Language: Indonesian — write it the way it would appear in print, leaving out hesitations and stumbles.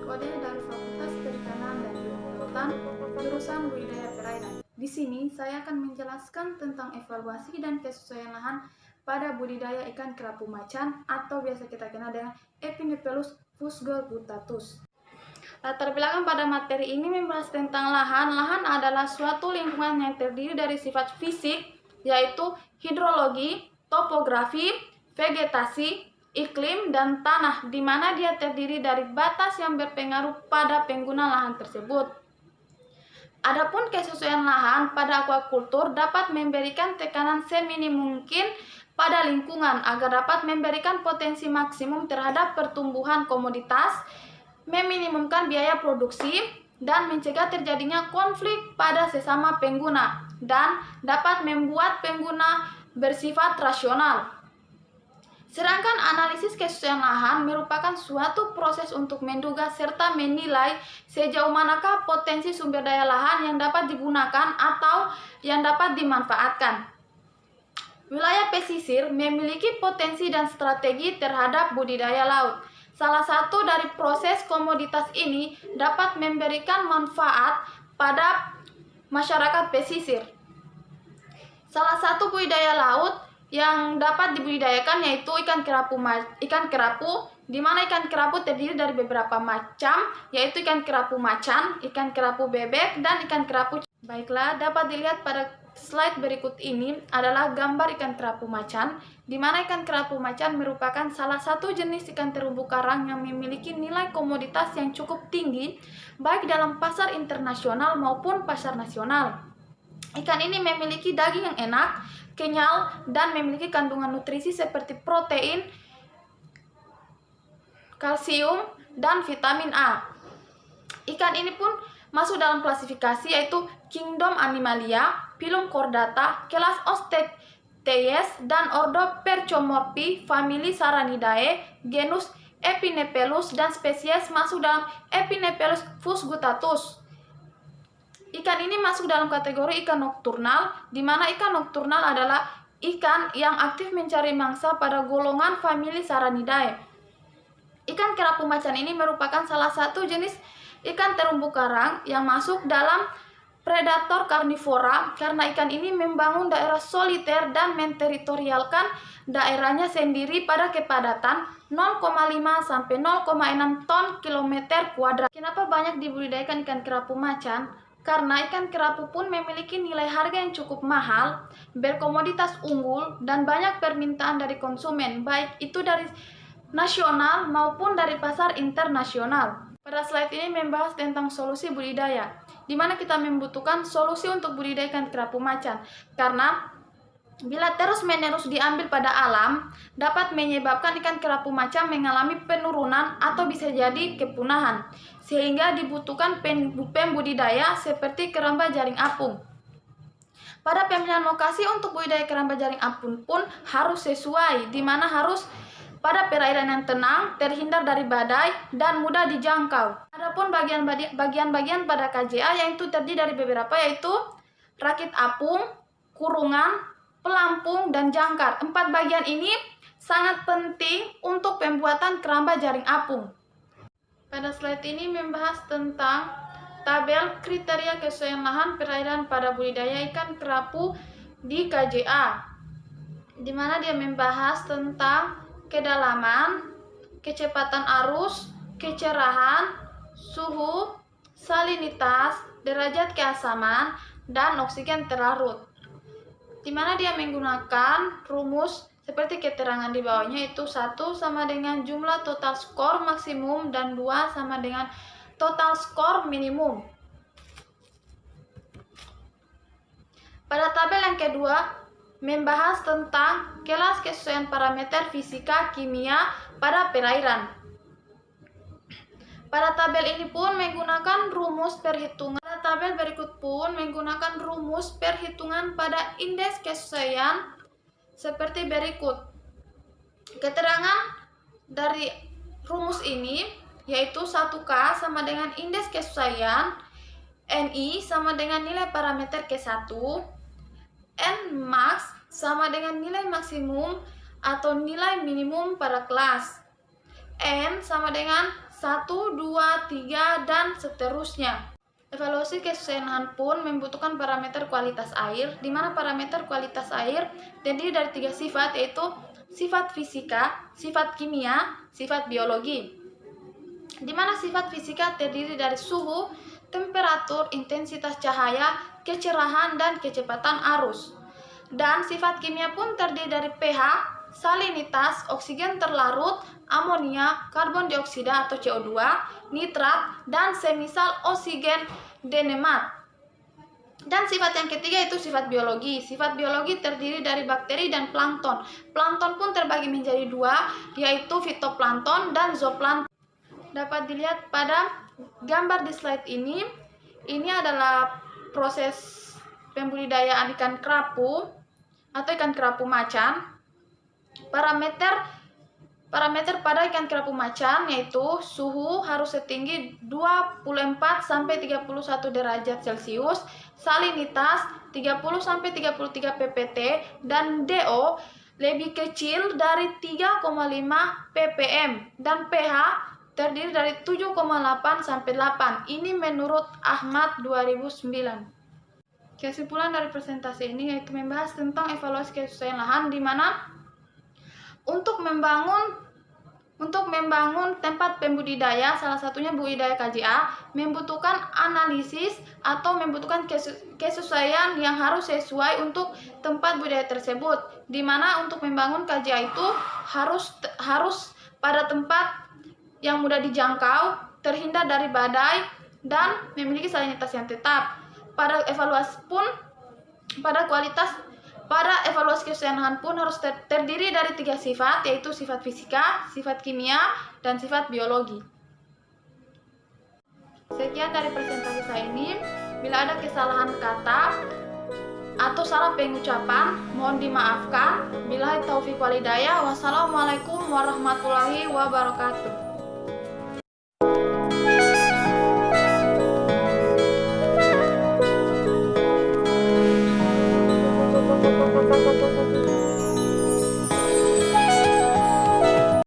Kode dari Fakultas Perikanan dan Ilmu Lautan, jurusan Budidaya Perairan. Di sini saya akan menjelaskan tentang evaluasi dan kesesuaian lahan pada budidaya ikan kerapu macan atau biasa kita kenal dengan Epinephelus fusgolputatus. Latar belakang pada materi ini membahas tentang lahan. Lahan adalah suatu lingkungan yang terdiri dari sifat fisik, yaitu hidrologi, topografi, vegetasi, iklim, dan tanah, di mana dia terdiri dari batas yang berpengaruh pada pengguna lahan tersebut. Adapun kesesuaian lahan pada aquaculture dapat memberikan tekanan seminim mungkin pada lingkungan agar dapat memberikan potensi maksimum terhadap pertumbuhan komoditas, meminimumkan biaya produksi, dan mencegah terjadinya konflik pada sesama pengguna, dan dapat membuat pengguna bersifat rasional. Sedangkan analisis kesesuaian lahan merupakan suatu proses untuk menduga serta menilai sejauh manakah potensi sumber daya lahan yang dapat digunakan atau yang dapat dimanfaatkan. Wilayah pesisir memiliki potensi dan strategi terhadap budidaya laut. Salah satu dari proses komoditas ini dapat memberikan manfaat pada masyarakat pesisir. Salah satu budidaya laut yang dapat dibudidayakan yaitu ikan kerapu, di mana ikan kerapu terdiri dari beberapa macam, yaitu ikan kerapu macan, ikan kerapu bebek, dan ikan kerapu. Baiklah, dapat dilihat pada slide berikut ini adalah gambar ikan kerapu macan, di mana ikan kerapu macan merupakan salah satu jenis ikan terumbu karang yang memiliki nilai komoditas yang cukup tinggi, baik dalam pasar internasional maupun pasar nasional. Ikan ini memiliki daging yang enak, kenyal, dan memiliki kandungan nutrisi seperti protein, kalsium, dan vitamin A. Ikan ini pun masuk dalam klasifikasi yaitu Kingdom Animalia, Phylum Chordata, kelas Osteoteis, dan ordo Percomorphi, famili Saranidae, genus Epinephelus, dan spesies masuk dalam Epinephelus fusgutatus. Ikan ini masuk dalam kategori ikan nokturnal, di mana ikan nokturnal adalah ikan yang aktif mencari mangsa pada golongan famili Saranidae. Ikan kerapu macan ini merupakan salah satu jenis ikan terumbu karang yang masuk dalam predator karnivora karena ikan ini membangun daerah soliter dan menteritorialkan daerahnya sendiri pada kepadatan 0,5 sampai 0,6 ton kilometer kuadrat. Kenapa banyak dibudidayakan ikan kerapu macan? Karena ikan kerapu pun memiliki nilai harga yang cukup mahal, berkomoditas unggul, dan banyak permintaan dari konsumen, baik itu dari nasional maupun dari pasar internasional. Pada slide ini membahas tentang solusi budidaya, di mana kita membutuhkan solusi untuk budidaya ikan kerapu macan, karena bila terus-menerus diambil pada alam, dapat menyebabkan ikan kerapu macan mengalami penurunan atau bisa jadi kepunahan, sehingga dibutuhkan pembudidaya seperti keramba jaring apung. Pada pemilihan lokasi untuk budidaya keramba jaring apung pun harus sesuai, di mana harus pada perairan yang tenang, terhindar dari badai, dan mudah dijangkau. Adapun bagian-bagian pada KJA yaitu terdiri dari beberapa, yaitu rakit apung, kurungan, pelampung, dan jangkar. 4 bagian ini sangat penting untuk pembuatan keramba jaring apung. Pada slide ini membahas tentang tabel kriteria kesesuaian lahan perairan pada budidaya ikan kerapu di KJA, di mana dia membahas tentang kedalaman, kecepatan arus, kecerahan, suhu, salinitas, derajat keasaman, dan oksigen terlarut, di mana dia menggunakan rumus seperti keterangan di bawahnya, itu 1 sama dengan jumlah total skor maksimum dan 2 sama dengan total skor minimum. Pada tabel yang kedua membahas tentang kelas kesesuaian parameter fisika kimia pada perairan. Pada tabel ini pun menggunakan rumus perhitungan. Pada tabel berikut pun menggunakan rumus perhitungan pada indeks kesesuaian seperti berikut. Keterangan dari rumus ini yaitu 1K sama dengan indeks kesesuaian, NI sama dengan nilai parameter K1, Nmax sama dengan nilai maksimum atau nilai minimum pada kelas, N sama dengan 1, 2, 3, dan seterusnya. Evaluasi kesusahan pun membutuhkan parameter kualitas air, di mana parameter kualitas air terdiri dari 3 sifat, yaitu sifat fisika, sifat kimia, sifat biologi. Di mana sifat fisika terdiri dari suhu, temperatur, intensitas cahaya, kecerahan, dan kecepatan arus. Dan sifat kimia pun terdiri dari pH, salinitas, oksigen terlarut, amonia, karbon dioksida atau CO2, nitrat, dan semisal oksigen denemat. Dan sifat yang ketiga itu sifat biologi. Sifat biologi terdiri dari bakteri dan plankton. Plankton pun terbagi menjadi 2, yaitu fitoplankton dan zooplankton. Dapat dilihat pada gambar di slide ini. Ini adalah proses pembudidayaan ikan kerapu atau ikan kerapu macan. Parameter pada ikan kerapu macan yaitu suhu harus setinggi 24 sampai 31 derajat Celcius, salinitas 30 sampai 33 ppt, dan DO lebih kecil dari 3,5 ppm, dan pH terdiri dari 7,8 sampai 8. Ini menurut Ahmad 2009. Kesimpulan dari presentasi ini yaitu membahas tentang evaluasi kesusahan lahan, di mana untuk membangun tempat pembudidaya, salah satunya budidaya KJA, membutuhkan analisis atau membutuhkan kesesuaian yang harus sesuai untuk tempat budidaya tersebut. Di mana untuk membangun KJA itu harus pada tempat yang mudah dijangkau, terhindar dari badai, dan memiliki salinitas yang tetap. Pada evaluasi kesusahan lahan pun harus terdiri dari 3 sifat, yaitu sifat fisika, sifat kimia, dan sifat biologi. Sekian dari presentasi saya ini. Bila ada kesalahan kata atau salah pengucapan, mohon dimaafkan. Billahi taufiq wal hidayah. Wassalamualaikum warahmatullahi wabarakatuh.